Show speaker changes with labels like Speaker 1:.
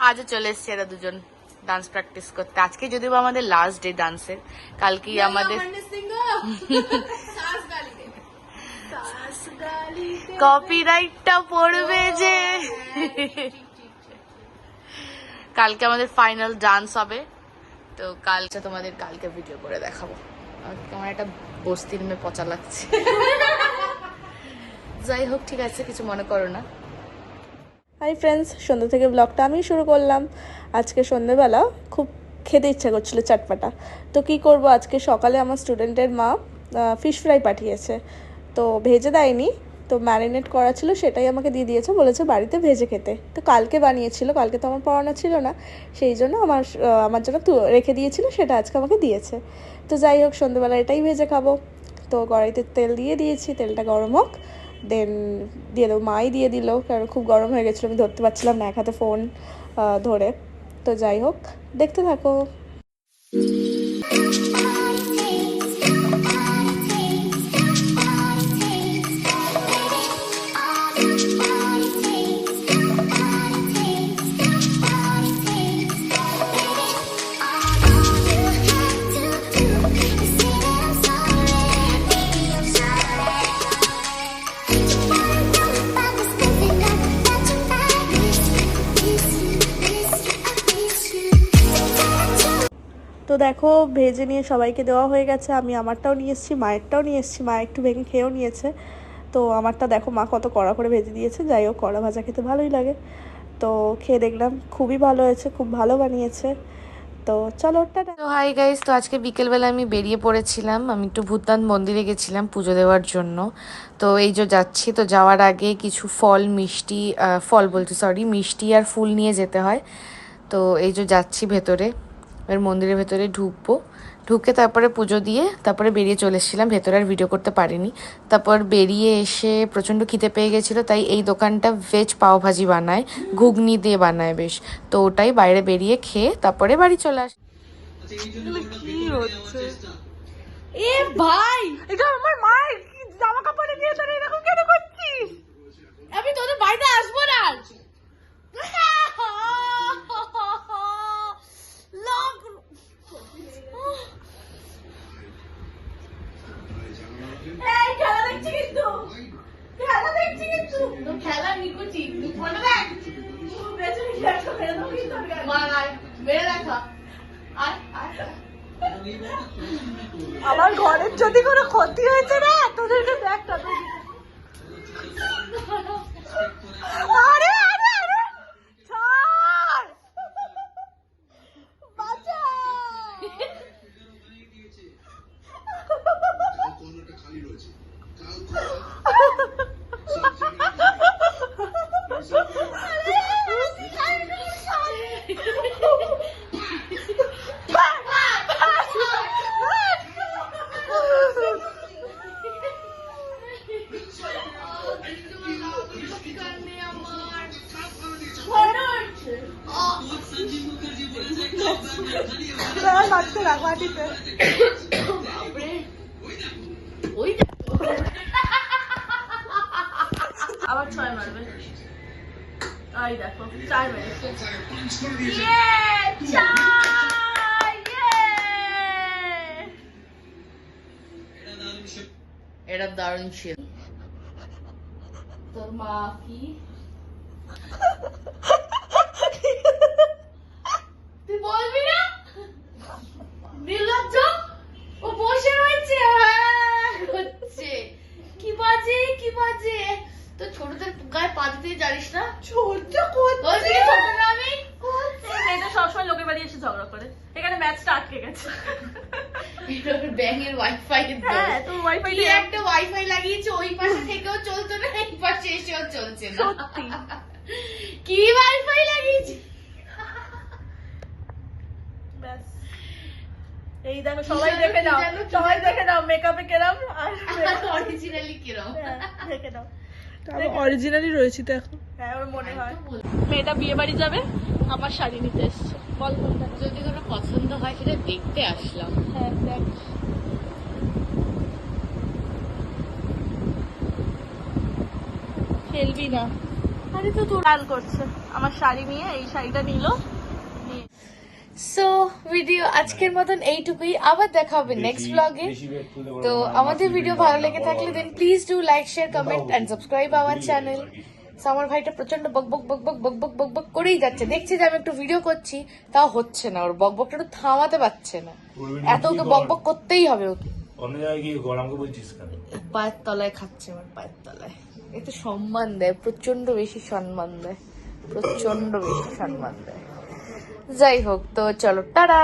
Speaker 1: আজও চলে এসছে এরা দুজন ডান্স প্র্যাকটিস করতে। আজকে যদিও আমাদের লাস্ট ডে ডান্সের, কালকেই আমাদের কপিরাইটটা পড়বে যে। কালকে আমাদের ফাইনাল ডান্স হবে, তো কালকে তোমাদের কালকে ভিডিও করে দেখাবো। আমার একটা বস্তির মেয়ে পচা লাগছে। যাই হোক, ঠিক আছে, কিছু মনে করো না।
Speaker 2: হাই ফ্রেন্ডস, সন্ধ্যা থেকে ব্লগটা আমি শুরু করলাম। আজকে সন্ধ্যেবেলা খুব খেতে ইচ্ছা করছিল চটপাটা, তো কি করব, আজকে সকালে আমার স্টুডেন্টের মা ফিশ ফ্রাই পাঠিয়েছে, তো ভেজে দেয়নি, তো ম্যারিনেট করা ছিল, সেটাই আমাকে দিয়ে দিয়েছে, বলেছে বাড়িতে ভেজে খেতে। তো কালকে বানিয়েছিল, কালকে তো আমার পড়ানো ছিল না, সেই জন্য আমার জন্য রেখে দিয়েছিল, সেটা আজকে আমাকে দিয়েছে। তো যাই হোক, সন্ধ্যেবেলা এটাই ভেজে খাবো। তো কড়াইতে তেল দিয়ে দিয়েছি, তেলটা গরম হোক, দেন দিয়ে দেবো। মাই দিয়ে দিল, কারণ খুব গরম হয়ে গেছিলো, আমি ধরতে পারছিলাম না এক হাতে ফোন ধরে। তো যাই হোক, দেখতে থাকো। তো দেখো, ভেজে নিয়ে সবাইকে দেওয়া হয়ে গেছে। আমি আমারটাও নিয়ে এসেছি, মায়েরটাও নিয়ে এসেছি, মা একটু ভেঙে খেয়েও নিয়েছে। তো আমারটা দেখো মা কত কড়া করে ভেজে দিয়েছে। যাই হোক, কড়া ভাজা খেতে ভালোই লাগে, তো খেয়ে দেখলাম খুবই ভালো হয়েছে, খুব ভালো বানিয়েছে। তো চলো, টাটা।
Speaker 1: তো হাই গাইস, তো আজকে বিকেলবেলা আমি বেরিয়ে পড়েছিলাম, আমি একটু ভূতনাথ মন্দিরে গেছিলাম পুজো দেওয়ার জন্য। তো এই যে যাচ্ছি, তো যাওয়ার আগে কিছু মিষ্টি আর ফুল নিয়ে যেতে হয়। তো এই যে যাচ্ছি ভেতরে, এবার মন্দিরের ভেতরে ঢুকে তারপরে পুজো দিয়ে তারপরে বেরিয়ে চলে এসেছিলাম ভেতরে, আর ভিডিও করতে পারিনি। তারপর বেরিয়ে এসে প্রচণ্ড খিদে পেয়ে গেছিলো, তাই এই দোকানটা ভেজ পাওভাজি বানায়, ঘুগনি দিয়ে বানায় বেশ, তো ওটাই বাইরে বেরিয়ে খেয়ে তারপরে বাড়ি চলে আসি। কি হচ্ছে এ ভাই, এটা আমার মায়ের জামা কাপড়ে নিয়ে তোরা এরকম কেন করছিস? আমি তোদের বাড়িতে আসবো না।
Speaker 2: আমার ঘরের যদি কোনো ক্ষতি হয়েছে না, তোদেরকে দেখটা। আরে আরে আরে, ছাড়, বাঁচা। মাটিতে আবার 6 মারবে। এই দেখো 4 মেরেছে।
Speaker 1: এটা দারুণ ছিল। তোর মা কি তুই বলবি না? নির্লজ্জ, ও বসে রয়েছে হচ্ছে কি বাজে। তো ছোটদের গায়ে পা দিতে জানিস না? ছোট না আমি,
Speaker 2: এটা সবসময় লোকের বাড়ি এসে ঝগড়া করে, এখানে ম্যাচটা আটকে গেছে।
Speaker 1: ব্যাঙের ওয়াইফাই,
Speaker 2: হ্যাঁ, তো ওয়াইফাই
Speaker 1: একটা ওয়াইফাই লাগিয়েছে, ওই পাশে থেকেও চলতো না, এই পাশে এসেও চলছে না। কি ওয়াইফাই লাগিয়েছে?
Speaker 2: এই দেখো, সবাই দেখে নাও মেকআপে কেরাম আর
Speaker 1: অরিজিনালি কিরম
Speaker 2: দেখে নাও। আমি অরিজিনালি রয়েছি তো এখন। হ্যাঁ, ওর মনে হয় মেয়েটা বিয়ে বাড়ি যাবে, আমার শাড়ি নিতে এসছে। বল কোনটা
Speaker 1: যদি কোনো পছন্দ হয় সেটা দেখতে আসলাম।
Speaker 2: হ্যাঁ, দেখ। খেলবি না, আরে তো তোর লাল করছে আমার শাড়ি নিয়ে, এই শাড়িটা নিল।
Speaker 1: সো ভিডিও আজকের মতন এইটুকুই, আবার দেখা হবে নেক্সট ব্লগে। তো আমাদের ভিডিও ভালো লেগে থাকলে then please do like share comment and subscribe our channel. আমার ভাইটা প্রচন্ড বকবক বকবক বকবক বকবক করেই যাচ্ছে, দেখছি যে আমি একটু ভিডিও করছি তাও হচ্ছে না, ওর বকবকটা একটু থামাতে পারছে না, এত ওকে বকবক করতেই হবে ওকে।
Speaker 3: অন্য জায়গায় গিয়ে গরমকে বলছিস কেন?
Speaker 1: পায়ের তলায় খাচ্ছে, আমার পায়ের তলায়। এতে সম্মান দেয়, প্রচন্ড বেশি সম্মান দেয়, প্রচন্ড বেশি সম্মান দেয়। যাই হোক, তো চলো টাটা।